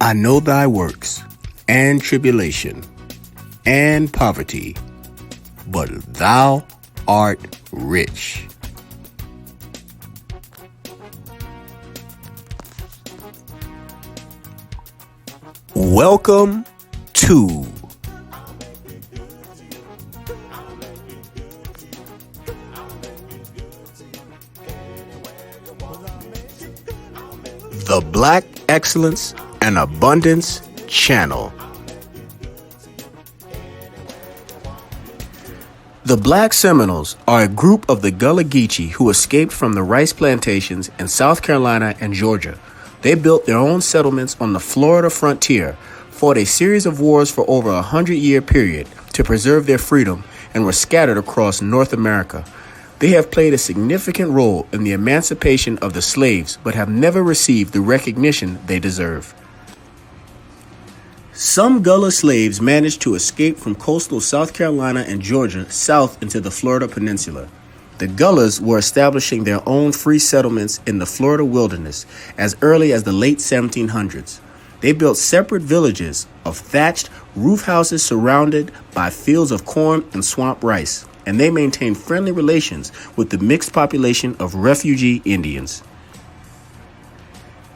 I know thy works, and tribulation, and poverty, but thou art rich. Welcome to the Black Excellence and Abundance Channel. The Black Seminoles are a group of the Gullah Geechee who escaped from the rice plantations in South Carolina and Georgia. They built their own settlements on the Florida frontier, fought a series of wars for over a 100-year period to preserve their freedom, and were scattered across North America. They have played a significant role in the emancipation of the slaves, but have never received the recognition they deserve. Some Gullah slaves managed to escape from coastal South Carolina and Georgia south into the Florida Peninsula. The Gullahs were establishing their own free settlements in the Florida wilderness as early as the late 1700s. They built separate villages of thatched roof houses surrounded by fields of corn and swamp rice, and they maintained friendly relations with the mixed population of refugee Indians.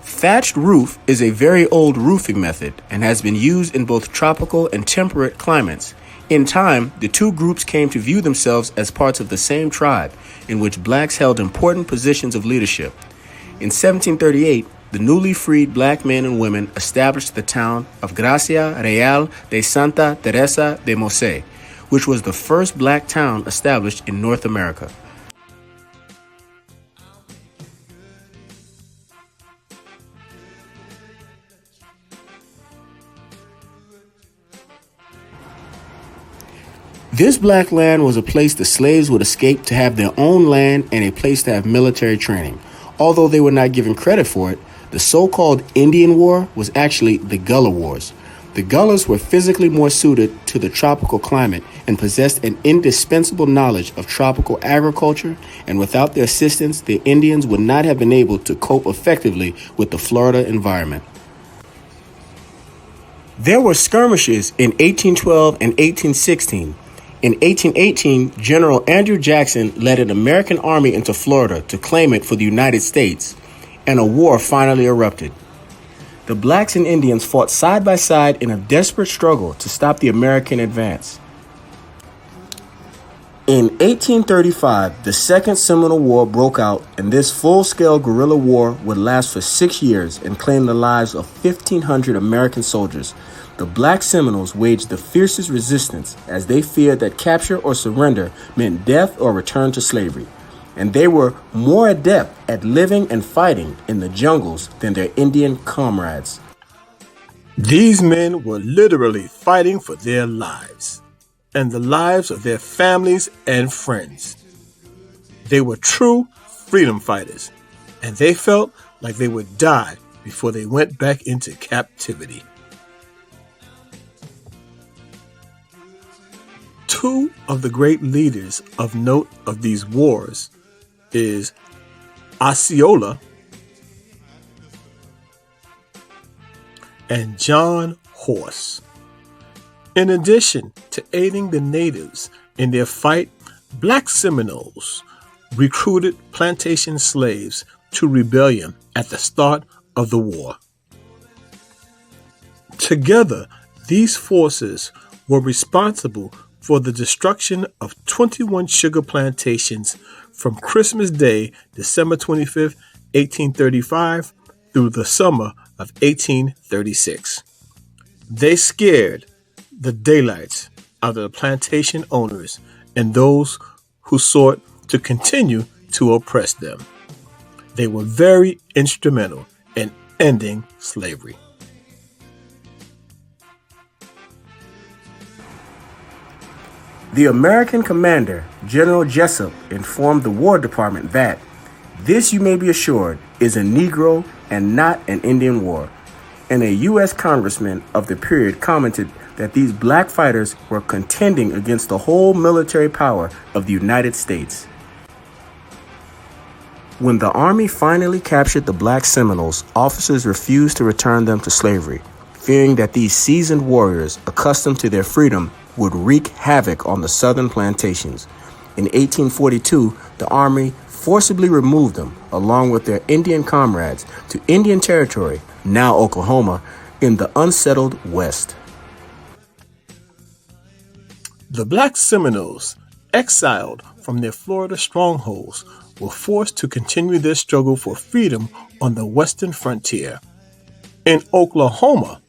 Thatched roof is a very old roofing method and has been used in both tropical and temperate climates. In time, the two groups came to view themselves as parts of the same tribe, in which blacks held important positions of leadership. In 1738, the newly freed black men and women established the town of Gracia Real de Santa Teresa de Mose, which was the first black town established in North America. This black land was a place the slaves would escape to have their own land and a place to have military training. Although they were not given credit for it, the so-called Indian War was actually the Gullah Wars. The Gullahs were physically more suited to the tropical climate and possessed an indispensable knowledge of tropical agriculture, and without their assistance, the Indians would not have been able to cope effectively with the Florida environment. There were skirmishes in 1812 and 1816. In 1818, General Andrew Jackson led an American army into Florida to claim it for the United States, and a war finally erupted. The blacks and Indians fought side by side in a desperate struggle to stop the American advance. In 1835, the Second Seminole War broke out, and this full-scale guerrilla war would last for 6 years and claim the lives of 1,500 American soldiers. The Black Seminoles waged the fiercest resistance as they feared that capture or surrender meant death or return to slavery. And they were more adept at living and fighting in the jungles than their Indian comrades. These men were literally fighting for their lives and the lives of their families and friends. They were true freedom fighters, and they felt like they would die before they went back into captivity. Two of the great leaders of note of these wars is Osceola and John Horse. In addition to aiding the natives in their fight, Black Seminoles recruited plantation slaves to rebellion at the start of the war. Together, these forces were responsible for the destruction of 21 sugar plantations from Christmas Day, December 25th, 1835, through the summer of 1836. They scared the daylights out of the plantation owners and those who sought to continue to oppress them. They were very instrumental in ending slavery. The American commander, General Jessup, informed the War Department that this, you may be assured, is a Negro and not an Indian war. And a U.S. congressman of the period commented that these black fighters were contending against the whole military power of the United States. When the Army finally captured the Black Seminoles, officers refused to return them to slavery. fearing that these seasoned warriors, accustomed to their freedom, would wreak havoc on the southern plantations. In 1842, the Army forcibly removed them, along with their Indian comrades, to Indian Territory, now Oklahoma, in the unsettled West. The Black Seminoles, exiled from their Florida strongholds, were forced to continue their struggle for freedom on the western frontier. In Oklahoma,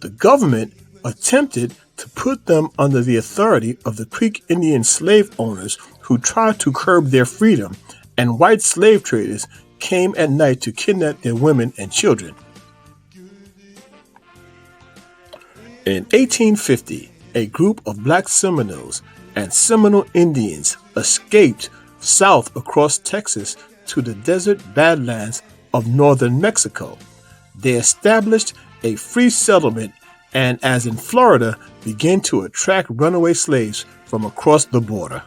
the government attempted to put them under the authority of the Creek Indian slave owners who tried to curb their freedom, and white slave traders came at night to kidnap their women and children. In 1850, a group of Black Seminoles and Seminole Indians escaped south across Texas to the desert badlands of northern Mexico. They established a free settlement and, as in Florida, began to attract runaway slaves from across the border.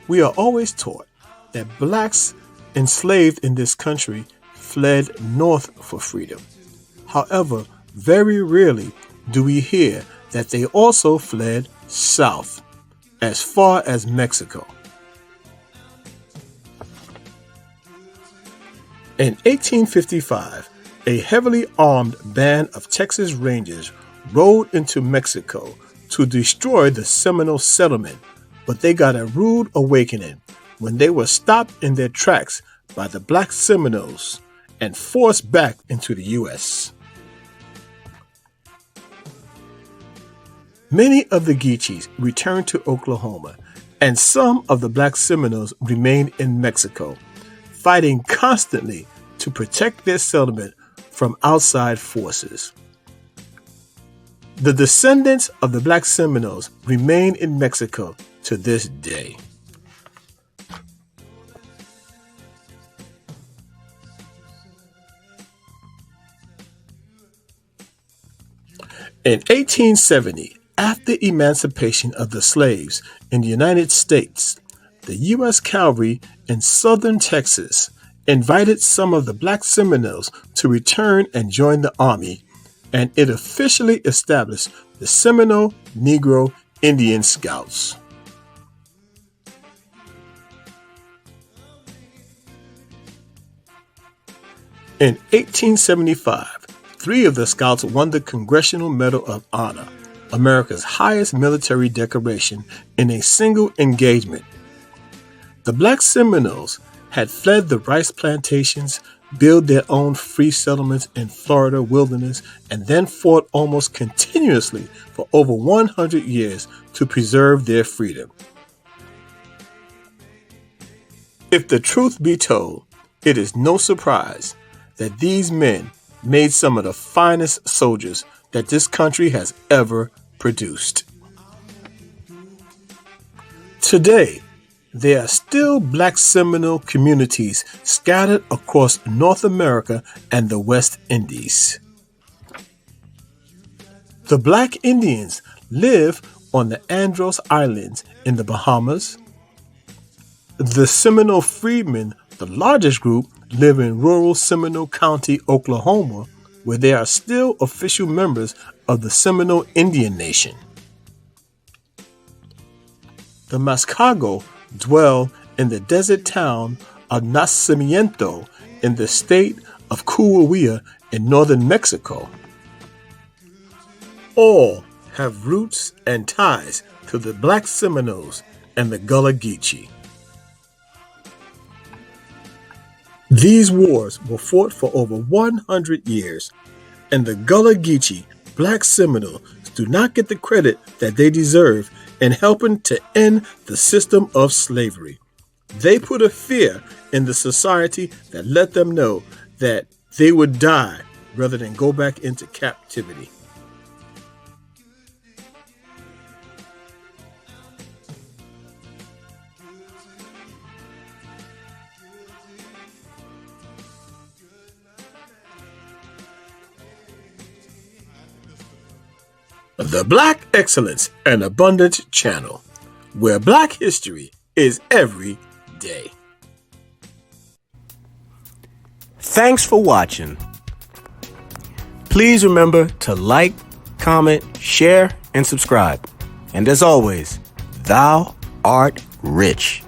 We are always taught that blacks enslaved in this country fled north for freedom. However, very rarely do we hear that they also fled south, as far as Mexico. In 1855, a heavily armed band of Texas Rangers rode into Mexico to destroy the Seminole settlement, but they got a rude awakening when they were stopped in their tracks by the Black Seminoles and forced back into the U.S. Many of the Geechees returned to Oklahoma, and some of the Black Seminoles remained in Mexico, fighting constantly to protect their settlement from outside forces. The descendants of the Black Seminoles remain in Mexico to this day. In 1870, after emancipation of the slaves in the United States, the U.S. Cavalry in southern Texas invited some of the Black Seminoles to return and join the Army, and it officially established the Seminole Negro Indian Scouts. In 1875, 3 of the Scouts won the Congressional Medal of Honor, America's highest military decoration, in a single engagement. The Black Seminoles had fled the rice plantations, built their own free settlements in Florida wilderness, and then fought almost continuously for over 100 years to preserve their freedom. If the truth be told, it is no surprise that these men made some of the finest soldiers that this country has ever produced. Today, there are still Black Seminole communities scattered across North America and the West Indies. The Black Indians live on the Andros Islands in the Bahamas. The Seminole Freedmen, the largest group, live in rural Seminole County, Oklahoma, where they are still official members of the Seminole Indian Nation. The Mascago dwell in the desert town of Nacimiento in the state of Coahuila in northern Mexico. All have roots and ties to the Black Seminoles and the Gullah Geechee. These wars were fought for over 100 years, and the Gullah Geechee Black Seminoles do not get the credit that they deserve in helping to end the system of slavery. They put a fear in the society that let them know that they would die rather than go back into captivity. The Black Excellence and Abundance Channel, where Black history is every day. Thanks for watching. Please remember to like, comment, share, and subscribe. And as always, thou art rich.